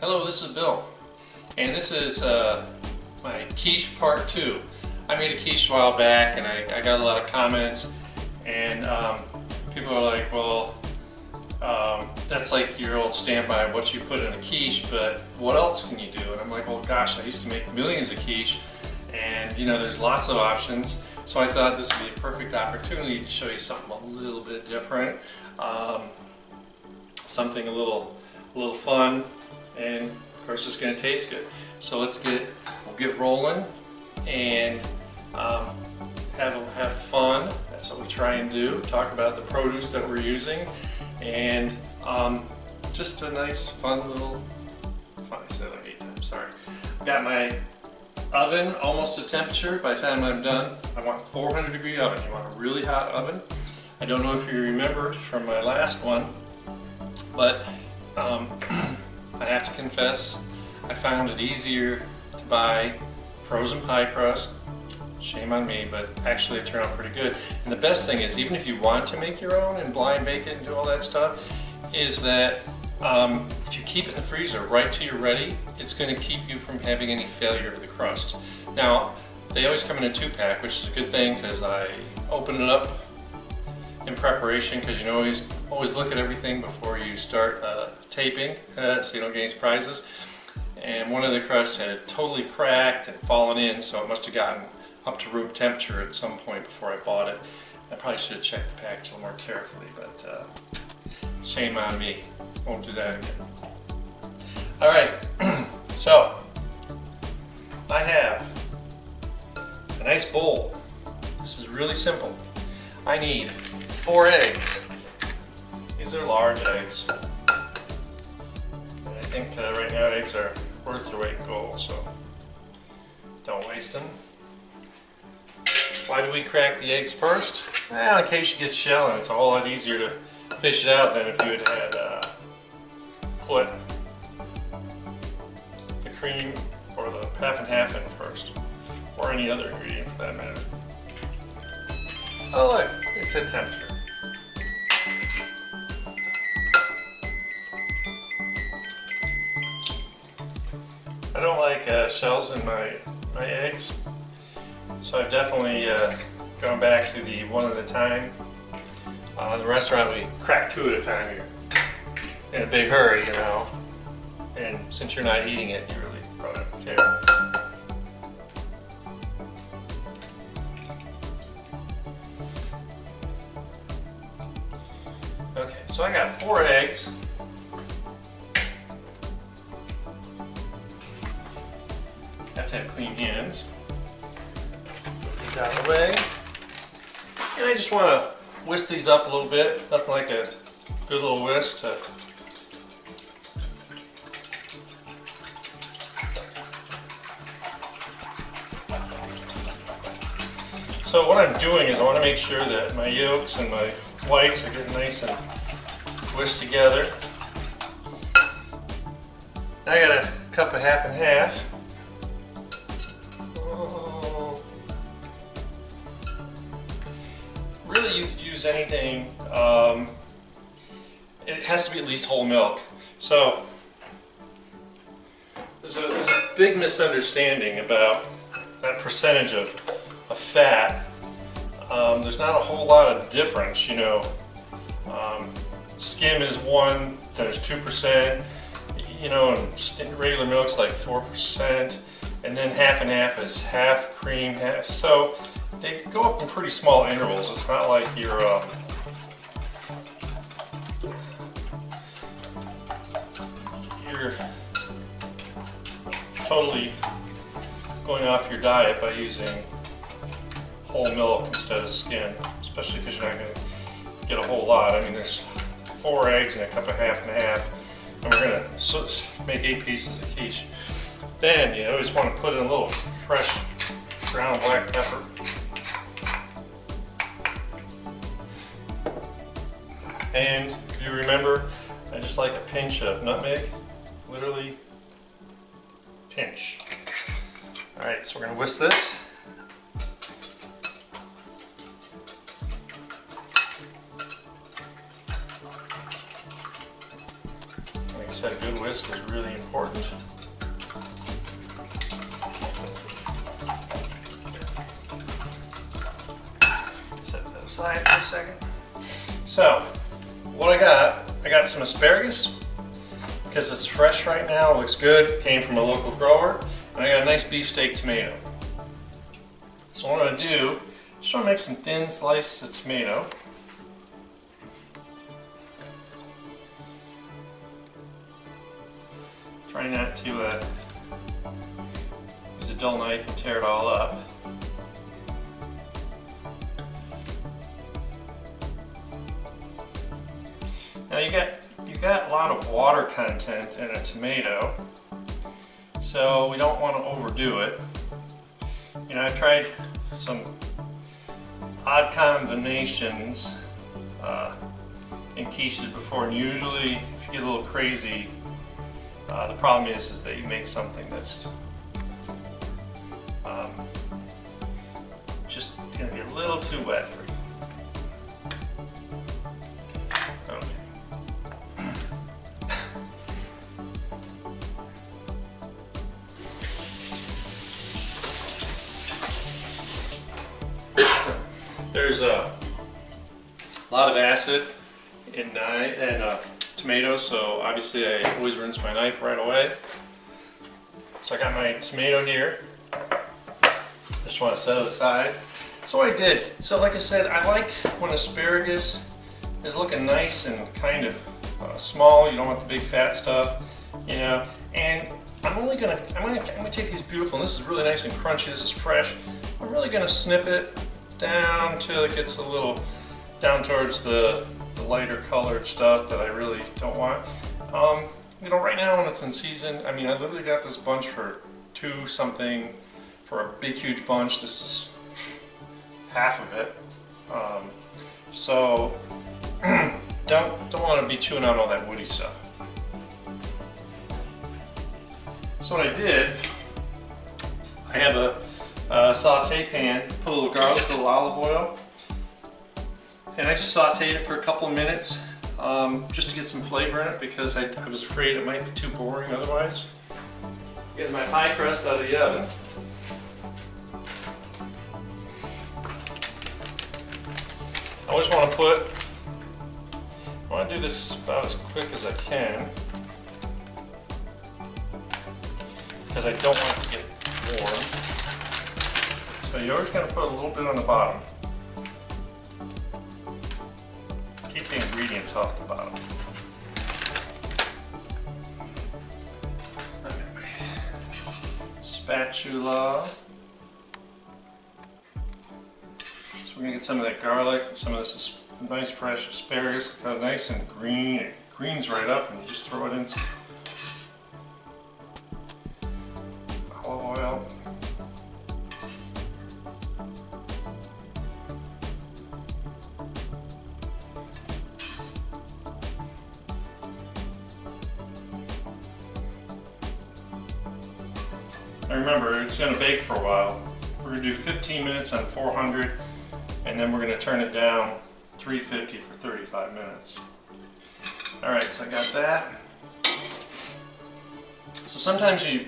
Hello, this is Bill, and this is my quiche part 2. I made a quiche a while back, and I got a lot of comments, and people are like, well, that's like your old standby, what you put in a quiche, but what else can you do? And I'm like, well, gosh, I used to make millions of quiche, and you know, there's lots of options. So I thought this would be a perfect opportunity to show you something a little bit different, something a little fun, and of course it's going to taste good. So we'll get rolling and have fun. That's what we try and do. Talk about the produce that we're using, and just a nice, fun little. I said like 8 times. Sorry. I've got my oven almost to temperature. By the time I'm done, I want 400-degree oven. You want a really hot oven. I don't know if you remember from my last one, but I have to confess, I found it easier to buy frozen pie crust. Shame on me, but actually it turned out pretty good. And the best thing is, even if you want to make your own and blind bake it and do all that stuff, is that if you keep it in the freezer right till you're ready, it's going to keep you from having any failure of the crust. Now, they always come in a 2-pack, which is a good thing because I open it up in preparation, because you know, always look at everything before you start taping, so you don't get any surprises. And one of the crusts had totally cracked and fallen in, so it must have gotten up to room temperature at some point before I bought it. I probably should have checked the package a little more carefully, but shame on me. Won't do that again. All right, so I have a nice bowl. This is really simple. I need 4 eggs. These are large eggs. And I think right now eggs are worth their weight in gold, so don't waste them. Why do we crack the eggs first? Well, in case you get shell, and it's a whole lot easier to fish it out than if you had put the cream or the half and half in first, or any other ingredient for that matter. Oh look, it's at temperature. I don't like shells in my eggs, so I've definitely gone back to the one at a time. In the restaurant we crack 2 at a time here, in a big hurry, you know, and since you're not eating it, you really probably don't care. Okay, so I got 4 eggs. Have to have clean hands. Put these out of the way. And I just want to whisk these up a little bit. Nothing like a good little whisk to So what I'm doing is I want to make sure that my yolks and my whites are getting nice and whisked together. Now I got a cup of half and half. Really, you could use anything. It has to be at least whole milk. So there's a big misunderstanding about that percentage of fat. There's not a whole lot of difference, you know. Skim is 1, there's 2%, you know, and regular milk's like 4%, and then half and half is half cream, half. So they go up in pretty small intervals. It's not like you're totally going off your diet by using whole milk instead of skim, especially because you're not going to get a whole lot. I mean, there's 4 eggs and a cup of half and half, and we're going to make 8 pieces of quiche. Then you always want to put in a little fresh ground black pepper. And if you remember, I just like a pinch of nutmeg, literally pinch. All right, so we're going to whisk this. said, a good whisk is really important. Set that aside for a second. So, what I got some asparagus, because it's fresh right now, looks good, came from a local grower, and I got a nice beefsteak tomato. So what I'm going to do, just want to make some thin slices of tomato. Try not to use a dull knife and tear it all up. Now you got a lot of water content in a tomato, so we don't want to overdo it. You know, I've tried some odd combinations in quiches before, and usually if you get a little crazy, the problem is that you make something that's just going to be a little too wet for you. There's a lot of acid in tomatoes, so obviously I always rinse my knife right away. So I got my tomato here. Just want to set it aside. So what I did, so like I said, I like when asparagus is looking nice and kind of small. You don't want the big fat stuff, you know. And I'm gonna take these beautiful, and this is really nice and crunchy. This is fresh. I'm really gonna snip it down till it gets a little down towards the lighter colored stuff that I really don't want. You know, right now when it's in season, I mean, I literally got this bunch for $2 something for a big huge bunch. This is half of it. So don't want to be chewing out all that woody stuff. So what I did, I have a saute pan, put a little garlic, a little olive oil, and I just sauteed it for a couple of minutes just to get some flavor in it, because I was afraid it might be too boring otherwise. Getting my pie crust out of the oven. I always want to do this about as quick as I can, because I don't want it to get warm. So you're always going to put a little bit on the bottom. Keep the ingredients off the bottom. Spatula. So we're going to get some of that garlic and some of this nice fresh asparagus. Look how nice and green. It greens right up, and you just throw it in some olive oil. And remember, it's going to bake for a while. We're going to do 15 minutes on 400, and then we're going to turn it down 350 for 35 minutes. Alright, so I got that. So sometimes you're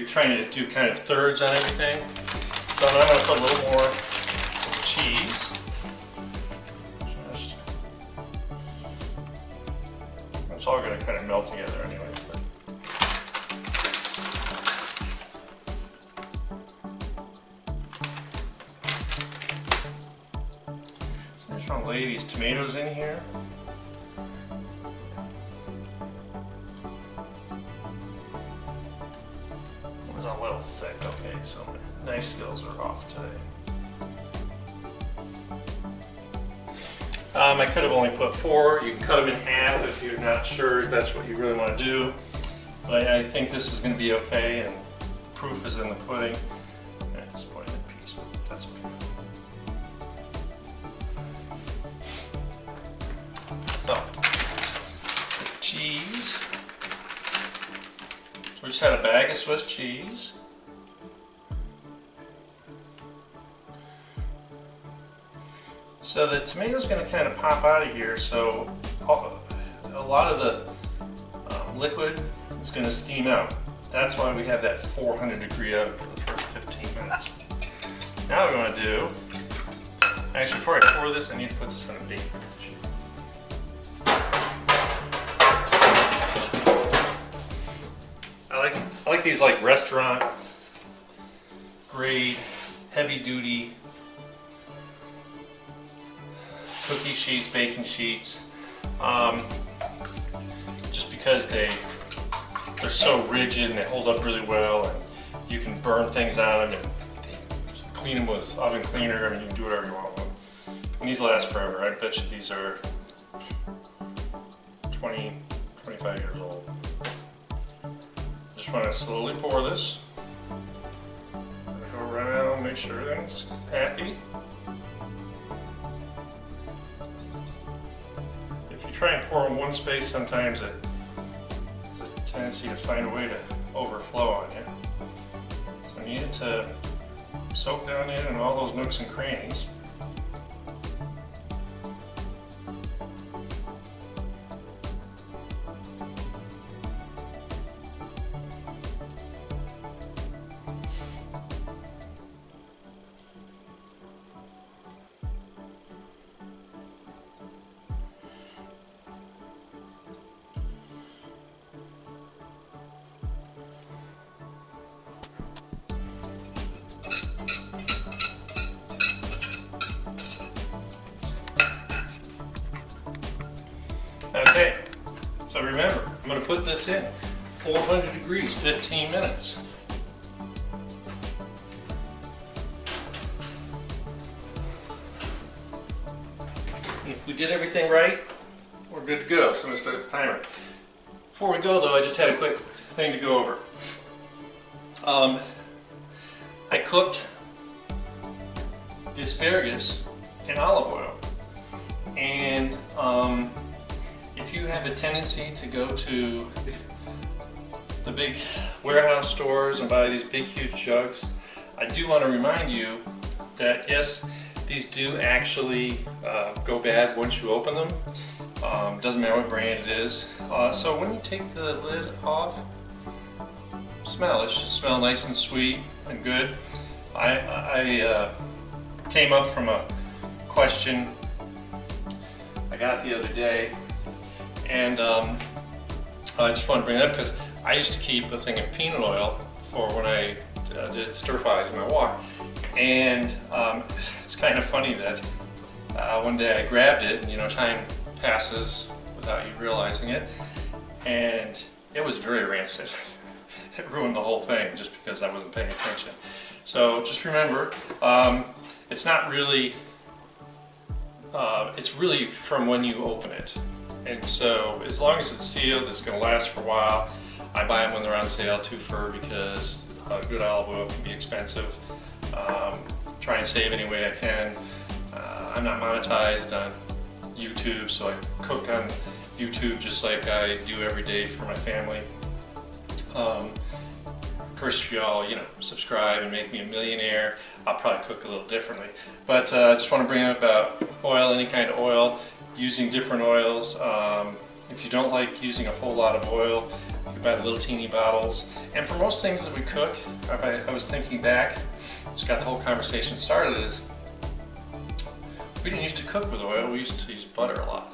trying to do kind of thirds on everything. So now I'm going to put a little more cheese. It's all going to kind of melt together anyway. So I'm just going to lay these tomatoes in here. It was a little thick, okay, so my knife skills are off today. I could have only put 4. You can cut them in half if you're not sure that's what you really want to do. But I think this is going to be okay, and the proof is in the pudding. I just put it in a piece, but that's okay. So, cheese. So we just had a bag of Swiss cheese. So the tomato's going to kind of pop out of here, so a lot of the liquid is going to steam out. That's why we have that 400-degree oven for the first 15 minutes. Now what we want to do, actually before I pour this, I need to put this in a baking dish. I like these like restaurant grade, heavy duty cookie sheets, baking sheets, just because they're so rigid and they hold up really well, and you can burn things on them and clean them with oven cleaner. I mean, you can do whatever you want with them. And these last forever. I bet you these are 20, 25 years old. Just want to slowly pour this. Go around, make sure everything's happy. If you try and pour in one space, sometimes there's a tendency to find a way to overflow on you. So I need it to soak down in all those nooks and crannies. Okay, so remember, I'm going to put this in 400 degrees, 15 minutes. If we did everything right, we're good to go. So I'm going to start the timer. Before we go though, I just had a quick thing to go over. I cooked the asparagus in olive oil, and if you have a tendency to go to the big warehouse stores and buy these big huge jugs, I do want to remind you that yes, these do actually go bad once you open them. Doesn't matter what brand it is. So when you take the lid off, smell. It should smell nice and sweet and good. I came up from a question I got the other day, and I just want to bring it up because I used to keep a thing of peanut oil for when I did stir fries in my wok, and it's kind of funny that one day I grabbed it, and you know, time passes without you realizing it, and it was very rancid. It ruined the whole thing just because I wasn't paying attention. So just remember, it's not really, it's really from when you open it. And so as long as it's sealed, it's going to last for a while. I buy them when they're on sale too, because good olive oil can be expensive. Try and save any way I can. I'm not monetized on YouTube, so I cook on YouTube just like I do every day for my family. Of course, if y'all, subscribe and make me a millionaire, I'll probably cook a little differently. But I just want to bring up about oil, any kind of oil, using different oils. If you don't like using a whole lot of oil, you can buy the little teeny bottles. And for most things that we cook, I was thinking back, it's got the whole conversation started, is we didn't used to cook with oil, we used to use butter a lot.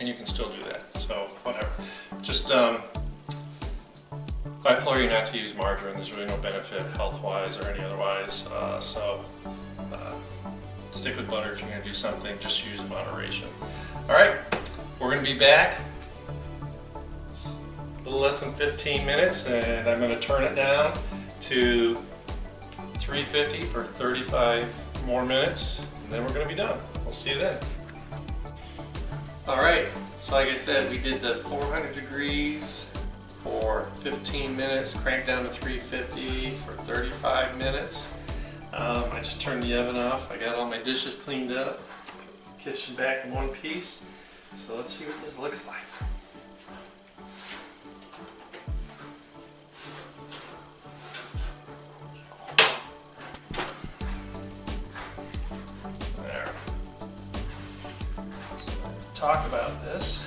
And you can still do that, so whatever. Just I implore you not to use margarine. There's really no benefit health-wise or any otherwise. Stick with butter if you're going to do something. Just use in moderation. All right, we're going to be back. It's a little less than 15 minutes, and I'm going to turn it down to 350 for 35 more minutes, and then we're going to be done. We'll see you then. All right, so like I said, we did the 400 degrees for 15 minutes, cranked down to 350 for 35 minutes. I just turned the oven off. I got all my dishes cleaned up, kitchen back in one piece. So let's see what this looks like. There. So talk about this.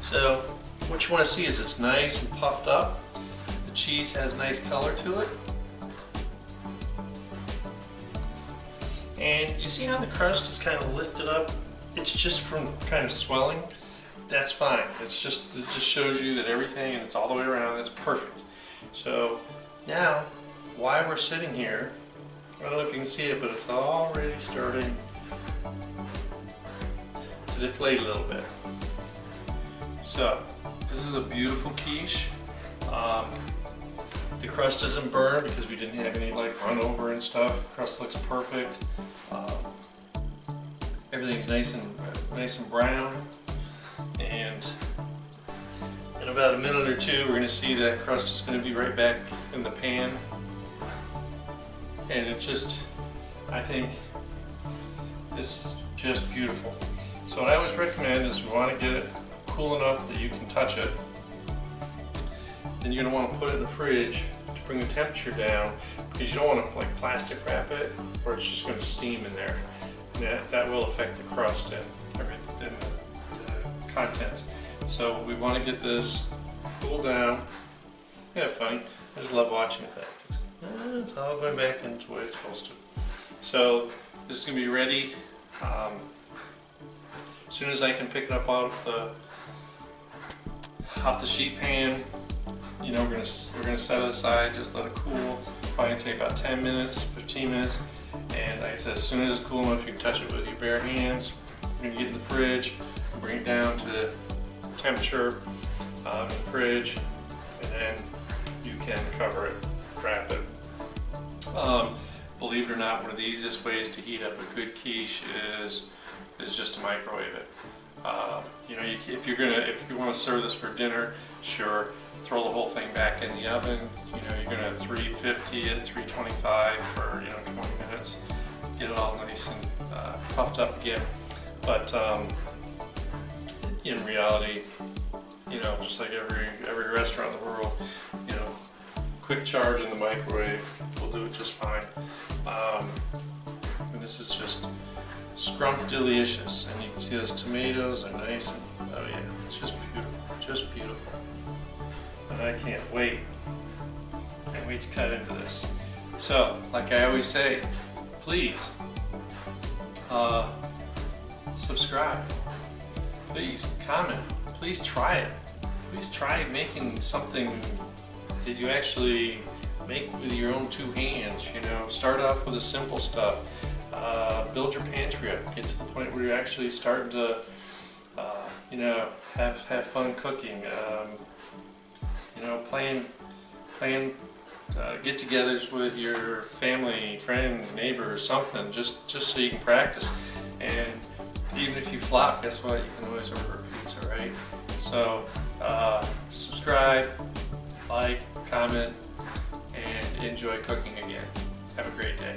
So what you want to see is it's nice and puffed up. The cheese has nice color to it. And you see how the crust is kind of lifted up? It's just from kind of swelling. That's fine. It just shows you that everything, and it's all the way around, that's perfect. So now, while we're sitting here, I don't know if you can see it, but it's already starting to deflate a little bit. So this is a beautiful quiche. The crust doesn't burn because we didn't have any like run over and stuff. The crust looks perfect. Everything's nice and brown. And in about a minute or two, we're going to see that crust is going to be right back in the pan. And it just, I think this is just beautiful. So what I always recommend is we want to get it cool enough that you can touch it. Then you're going to want to put it in the fridge to bring the temperature down, because you don't want to like plastic wrap it or it's just going to steam in there. And that will affect the crust and everything, the contents. So we want to get this cool down. Yeah, funny. I just love watching it. It's all going back into the way it's supposed to. So this is going to be ready. As soon as I can pick it up off the sheet pan, you know, we're gonna set it aside, just let it cool. Probably take about 10 minutes, 15 minutes. And like I said, as soon as it's cool enough, you can touch it with your bare hands. You're gonna get in the fridge, bring it down to temperature in the fridge, and then you can cover it, wrap it. Believe it or not, one of the easiest ways to heat up a good quiche is just to microwave it. You know, if you want to serve this for dinner, sure, throw the whole thing back in the oven. You know, you're going to 350 at 325 for 20 minutes. Get it all nice and puffed up again. But in reality, you know, just like every restaurant in the world, you know, quick charge in the microwave will do it just fine. And this is just scrumptious, and you can see those tomatoes are nice and oh yeah, it's just beautiful. And I can't wait to cut into this. So, like I always say, please subscribe, please comment, please try it. Please try making something that you actually make with your own two hands. You know, start off with the simple stuff. Build your pantry up. Get to the point where you're actually starting to, you know, have fun cooking. You know, playing get-togethers with your family, friends, neighbors, something. Just so you can practice. And even if you flop, guess what? You can always order a pizza, right? So subscribe, like, comment, and enjoy cooking again. Have a great day.